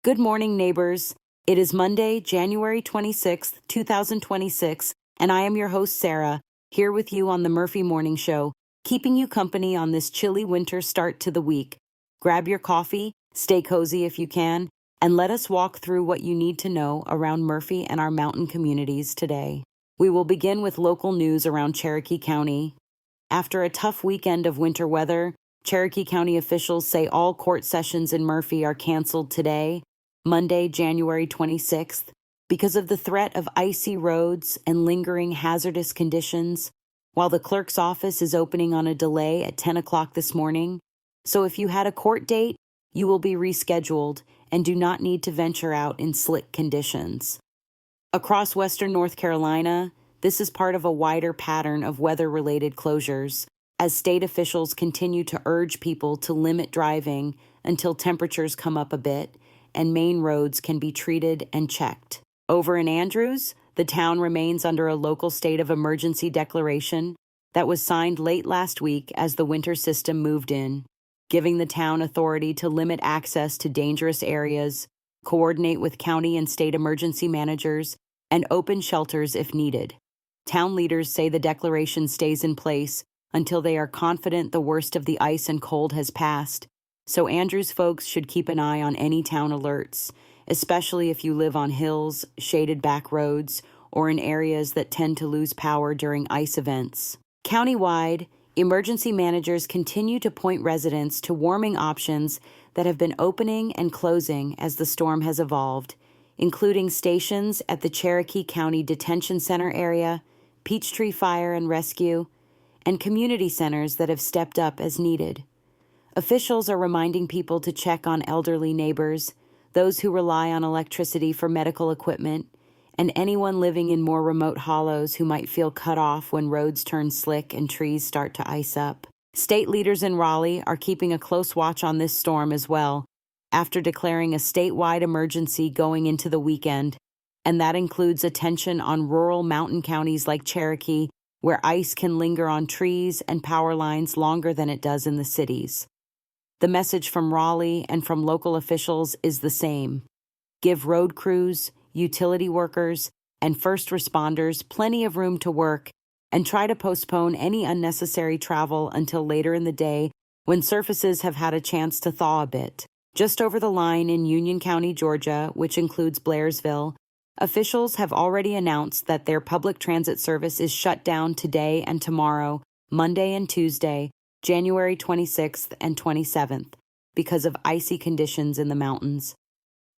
Good morning, neighbors. It is Monday, January 26th, 2026, and I am your host, Sara, here with you on the Murphy Morning Show, keeping you company on this chilly winter start to the week. Grab your coffee, stay cozy if you can, and let us walk through what you need to know around Murphy and our mountain communities today. We will begin with local news around Cherokee County. After a tough weekend of winter weather, Cherokee County officials say all court sessions in Murphy are canceled today, Monday, January 26th, because of the threat of icy roads and lingering hazardous conditions, while the clerk's office is opening on a delay at 10 o'clock this morning. So if you had a court date, you will be rescheduled and do not need to venture out in slick conditions. Across western North Carolina, this is part of a wider pattern of weather-related closures, as state officials continue to urge people to limit driving until temperatures come up a bit and main roads can be treated and checked. Over in Andrews, the town remains under a local state of emergency declaration that was signed late last week as the winter system moved in, giving the town authority to limit access to dangerous areas, coordinate with county and state emergency managers, and open shelters if needed. Town leaders say the declaration stays in place until they are confident the worst of the ice and cold has passed, so Andrews folks should keep an eye on any town alerts, especially if you live on hills, shaded back roads, or in areas that tend to lose power during ice events. Countywide, emergency managers continue to point residents to warming options that have been opening and closing as the storm has evolved, including stations at the Cherokee County Detention Center area, Peachtree Fire and Rescue, and community centers that have stepped up as needed. Officials are reminding people to check on elderly neighbors, those who rely on electricity for medical equipment, and anyone living in more remote hollows who might feel cut off when roads turn slick and trees start to ice up. State leaders in Raleigh are keeping a close watch on this storm as well, after declaring a statewide emergency going into the weekend, and that includes attention on rural mountain counties like Cherokee, where ice can linger on trees and power lines longer than it does in the cities. The message from Raleigh and from local officials is the same. Give road crews, utility workers, and first responders plenty of room to work, and try to postpone any unnecessary travel until later in the day when surfaces have had a chance to thaw a bit. Just over the line in Union County, Georgia, which includes Blairsville, officials have already announced that their public transit service is shut down today and tomorrow, Monday and Tuesday, January 26th and 27th, because of icy conditions in the mountains.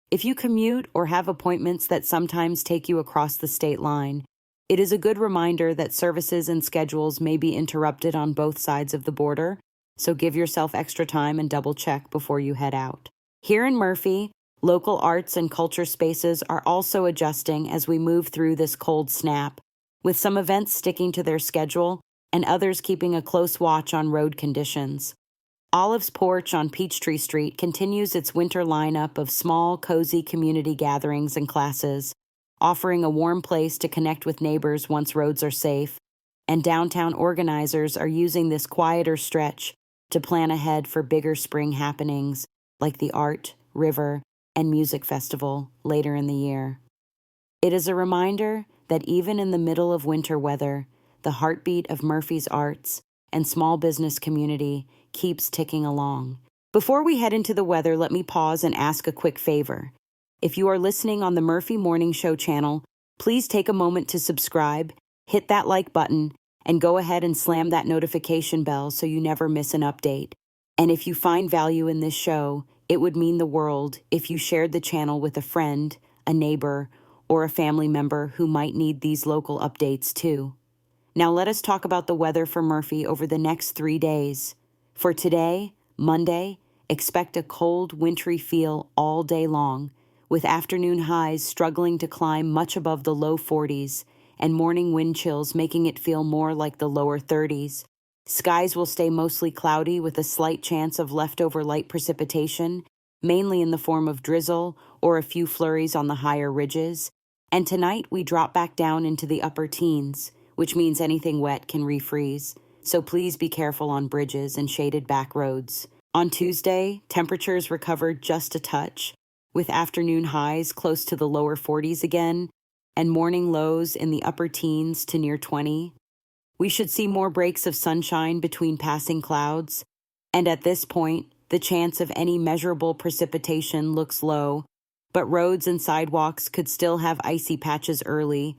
If you commute or have appointments that sometimes take you across the state line, it is a good reminder that services and schedules may be interrupted on both sides of the border, so give yourself extra time and double check before you head out. Here in Murphy, local arts and culture spaces are also adjusting as we move through this cold snap, with some events sticking to their schedule and others keeping a close watch on road conditions. Olive's Porch on Peachtree Street continues its winter lineup of small, cozy community gatherings and classes, offering a warm place to connect with neighbors once roads are safe, and downtown organizers are using this quieter stretch to plan ahead for bigger spring happenings like the Art, River, and Music Festival later in the year. It is a reminder that even in the middle of winter weather, the heartbeat of Murphy's arts and small business community keeps ticking along. Before we head into the weather, let me pause and ask a quick favor. If you are listening on the Murphy Morning Show channel, please take a moment to subscribe, hit that like button, and go ahead and slam that notification bell so you never miss an update. And if you find value in this show, it would mean the world if you shared the channel with a friend, a neighbor, or a family member who might need these local updates too. Now let us talk about the weather for Murphy over the next 3 days. For today, Monday, expect a cold, wintry feel all day long, with afternoon highs struggling to climb much above the low 40s and morning wind chills making it feel more like the lower 30s. Skies will stay mostly cloudy with a slight chance of leftover light precipitation, mainly in the form of drizzle or a few flurries on the higher ridges. And tonight we drop back down into the upper teens, which means anything wet can refreeze. So please be careful on bridges and shaded back roads. On Tuesday, temperatures recovered just a touch, with afternoon highs close to the lower 40s again, and morning lows in the upper teens to near 20. We should see more breaks of sunshine between passing clouds, and at this point, the chance of any measurable precipitation looks low, but roads and sidewalks could still have icy patches early,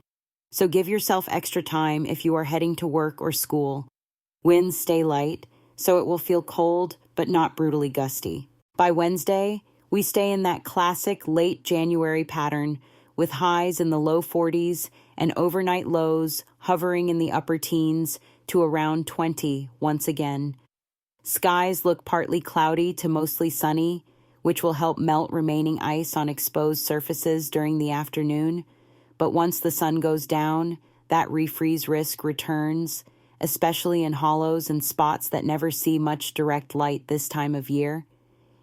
so give yourself extra time if you are heading to work or school. Winds stay light, so it will feel cold but not brutally gusty. By Wednesday, we stay in that classic late January pattern with highs in the low 40s and overnight lows hovering in the upper teens to around 20 once again. Skies look partly cloudy to mostly sunny, which will help melt remaining ice on exposed surfaces during the afternoon. But once the sun goes down, that refreeze risk returns, especially in hollows and spots that never see much direct light this time of year.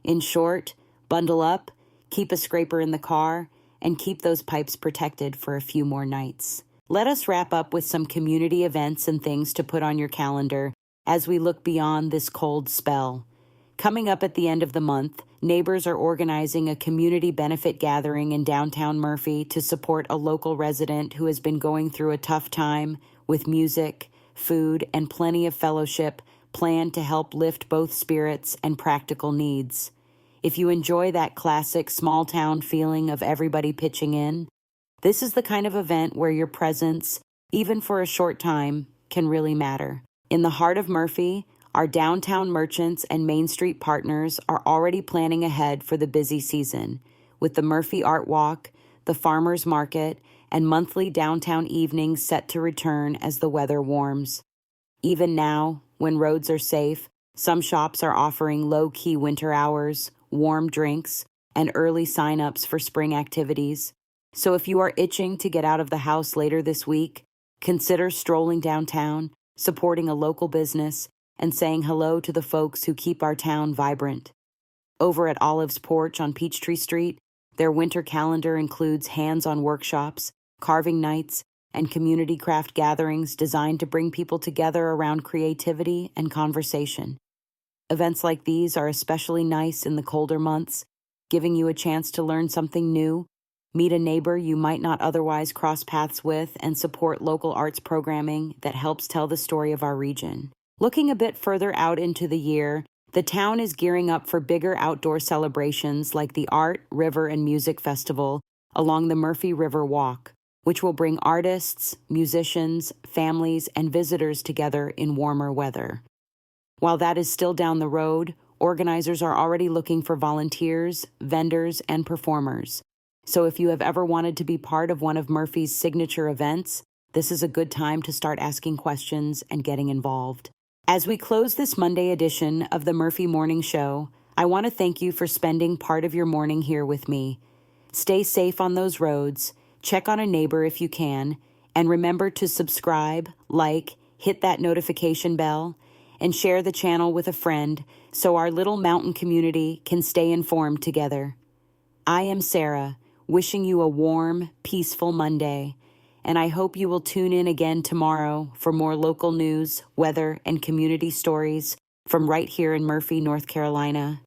In short, bundle up, keep a scraper in the car, and keep those pipes protected for a few more nights. Let us wrap up with some community events and things to put on your calendar as we look beyond this cold spell. Coming up at the end of the month, neighbors are organizing a community benefit gathering in downtown Murphy to support a local resident who has been going through a tough time with music, food, and plenty of fellowship planned to help lift both spirits and practical needs. If you enjoy that classic small-town feeling of everybody pitching in, this is the kind of event where your presence, even for a short time, can really matter. In the heart of Murphy, our downtown merchants and Main Street partners are already planning ahead for the busy season, with the Murphy Art Walk, the Farmers Market, and monthly downtown evenings set to return as the weather warms. Even now, when roads are safe, some shops are offering low-key winter hours, warm drinks, and early sign-ups for spring activities. So if you are itching to get out of the house later this week, consider strolling downtown, supporting a local business, and saying hello to the folks who keep our town vibrant. Over at Olive's Porch on Peachtree Street, their winter calendar includes hands-on workshops, carving nights, and community craft gatherings designed to bring people together around creativity and conversation. Events like these are especially nice in the colder months, giving you a chance to learn something new, meet a neighbor you might not otherwise cross paths with, and support local arts programming that helps tell the story of our region. Looking a bit further out into the year, the town is gearing up for bigger outdoor celebrations like the Art, River, and Music Festival along the Murphy River Walk, which will bring artists, musicians, families, and visitors together in warmer weather. While that is still down the road, organizers are already looking for volunteers, vendors, and performers. So if you have ever wanted to be part of one of Murphy's signature events, this is a good time to start asking questions and getting involved. As we close this Monday edition of the Murphy Morning Show, I want to thank you for spending part of your morning here with me. Stay safe on those roads, check on a neighbor if you can, and remember to subscribe, like, hit that notification bell, and share the channel with a friend so our little mountain community can stay informed together. I am Sara, wishing you a warm, peaceful Monday, and I hope you will tune in again tomorrow for more local news, weather, and community stories from right here in Murphy, North Carolina.